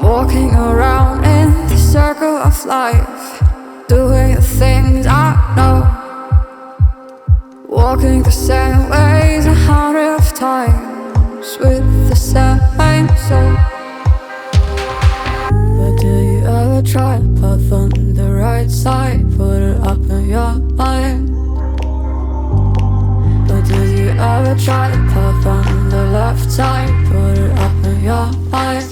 walking around in the circle of life, doing the things I know, walking the same ways 100 times with the same soul. But do you ever try to path on the right side, put it up in your mind? But do you ever try to path on the left side, put it up in your mind?